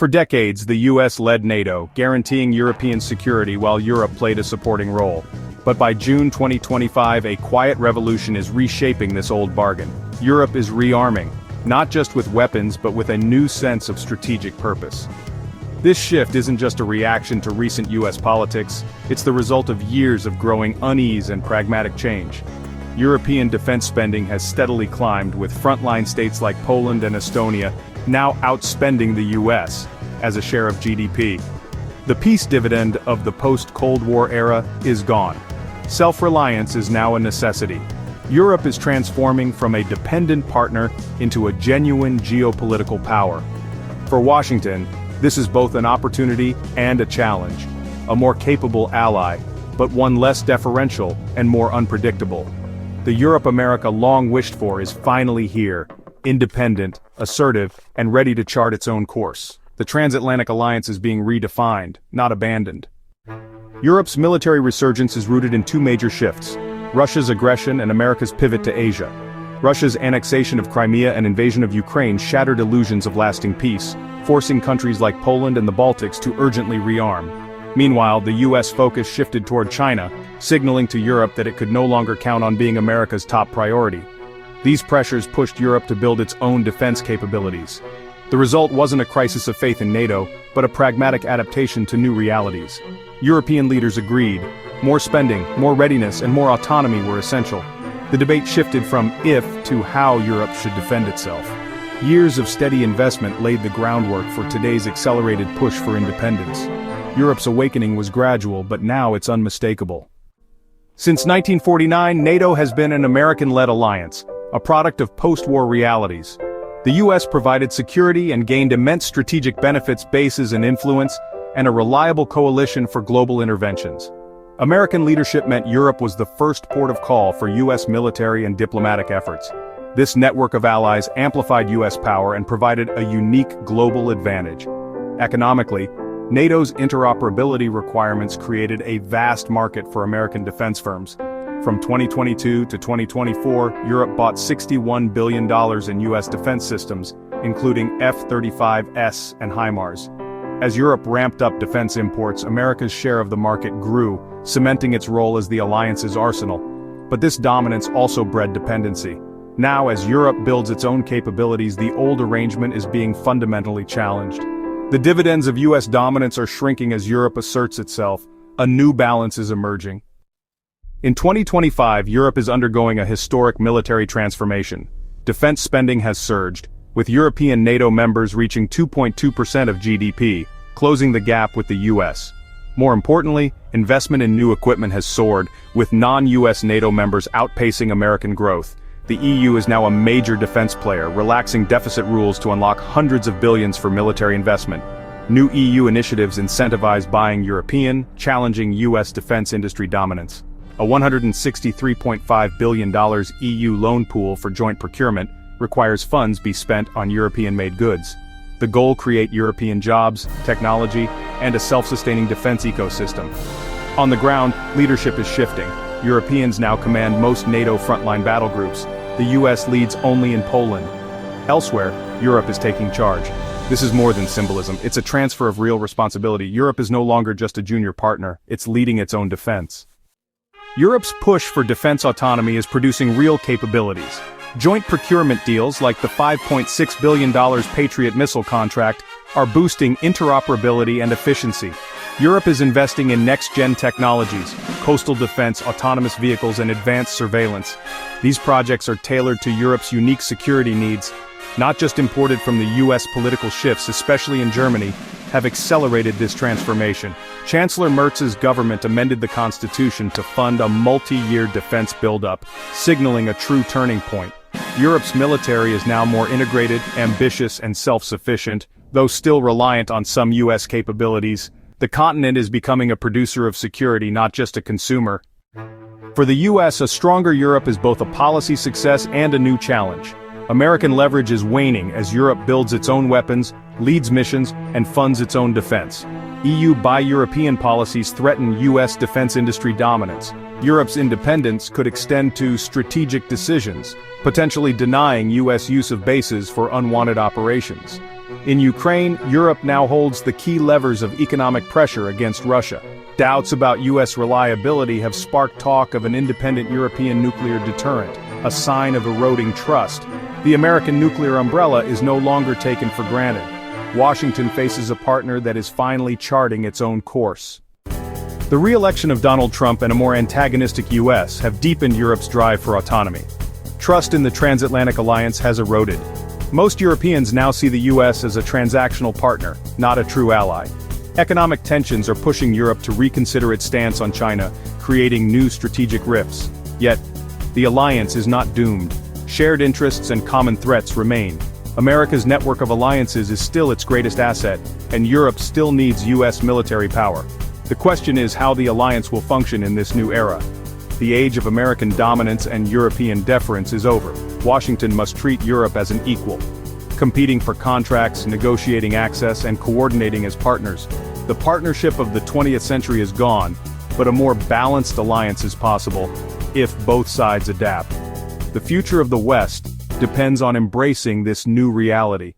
For decades, the US led NATO, guaranteeing European security while Europe played a supporting role. But by June 2025, a quiet revolution is reshaping this old bargain. Europe is rearming, not just with weapons but with a new sense of strategic purpose. This shift isn't just a reaction to recent US politics, it's the result of years of growing unease and pragmatic change. European defense spending has steadily climbed, with frontline states like Poland and Estonia now outspending the US as a share of GDP. The peace dividend of the post-Cold War era is gone. Self-reliance is now a necessity. Europe is transforming from a dependent partner into a genuine geopolitical power. For Washington, this is both an opportunity and a challenge. A more capable ally, but one less deferential and more unpredictable. The Europe America long wished for is finally here, independent, assertive, and ready to chart its own course. The transatlantic alliance is being redefined, not abandoned. Europe's military resurgence is rooted in two major shifts: Russia's aggression and America's pivot to Asia. Russia's annexation of Crimea and invasion of Ukraine shattered illusions of lasting peace, forcing countries like Poland and the Baltics to urgently rearm. Meanwhile, the US focus shifted toward China, signaling to Europe that it could no longer count on being America's top priority. These pressures pushed Europe to build its own defense capabilities. The result wasn't a crisis of faith in NATO, but a pragmatic adaptation to new realities. European leaders agreed. More spending, more readiness, and more autonomy were essential. The debate shifted from if to how Europe should defend itself. Years of steady investment laid the groundwork for today's accelerated push for independence. Europe's awakening was gradual, but now it's unmistakable. Since 1949, NATO has been an American-led alliance, a product of post-war realities. The US provided security and gained immense strategic benefits, bases and influence, and a reliable coalition for global interventions. American leadership meant Europe was the first port of call for US military and diplomatic efforts. This network of allies amplified US power and provided a unique global advantage. Economically, NATO's interoperability requirements created a vast market for American defense firms. From 2022 to 2024, Europe bought $61 billion in US defense systems, including F-35S and HIMARS. As Europe ramped up defense imports, America's share of the market grew, cementing its role as the alliance's arsenal. But this dominance also bred dependency. Now, as Europe builds its own capabilities, the old arrangement is being fundamentally challenged. The dividends of US dominance are shrinking as Europe asserts itself. A new balance is emerging. In 2025, Europe is undergoing a historic military transformation. Defense spending has surged, with European NATO members reaching 2.2% of GDP, closing the gap with the US. More importantly, investment in new equipment has soared, with non-US NATO members outpacing American growth. The EU is now a major defense player, relaxing deficit rules to unlock hundreds of billions for military investment. New EU initiatives incentivize buying European, challenging US defense industry dominance. A $163.5 billion EU loan pool for joint procurement requires funds be spent on European-made goods. The goal: create European jobs, technology, and a self-sustaining defense ecosystem. On the ground, leadership is shifting. Europeans now command most NATO frontline battle groups. The US leads only in Poland. Elsewhere, Europe is taking charge. This is more than symbolism, it's a transfer of real responsibility. Europe is no longer just a junior partner, it's leading its own defense. Europe's push for defense autonomy is producing real capabilities. Joint procurement deals like the $5.6 billion Patriot missile contract are boosting interoperability and efficiency. Europe is investing in next-gen technologies, coastal defense, autonomous vehicles, and advanced surveillance. These projects are tailored to Europe's unique security needs, not just imported from the US. Political shifts, especially in Germany, have accelerated this transformation. Chancellor Merz's government amended the constitution to fund a multi-year defense buildup, signaling a true turning point. Europe's military is now more integrated, ambitious, and self-sufficient, though still reliant on some US capabilities. The continent is becoming a producer of security, not just a consumer. For the US, a stronger Europe is both a policy success and a new challenge. American leverage is waning as Europe builds its own weapons, leads missions, and funds its own defense. EU Buy European policies threaten US defense industry dominance. Europe's independence could extend to strategic decisions, potentially denying US use of bases for unwanted operations. In Ukraine, Europe now holds the key levers of economic pressure against Russia. Doubts about US reliability have sparked talk of an independent European nuclear deterrent, a sign of eroding trust. The American nuclear umbrella is no longer taken for granted. Washington faces a partner that is finally charting its own course. The re-election of Donald Trump and a more antagonistic US have deepened Europe's drive for autonomy. Trust in the transatlantic alliance has eroded. Most Europeans now see the US as a transactional partner, not a true ally. Economic tensions are pushing Europe to reconsider its stance on China, creating new strategic rifts. Yet, the alliance is not doomed. Shared interests and common threats remain. America's network of alliances is still its greatest asset, and Europe still needs US military power. The question is how the alliance will function in this new era. The age of American dominance and European deference is over. Washington must treat Europe as an equal, competing for contracts, negotiating access, and coordinating as partners. The partnership of the 20th century is gone, but a more balanced alliance is possible, if both sides adapt. The future of the West depends on embracing this new reality.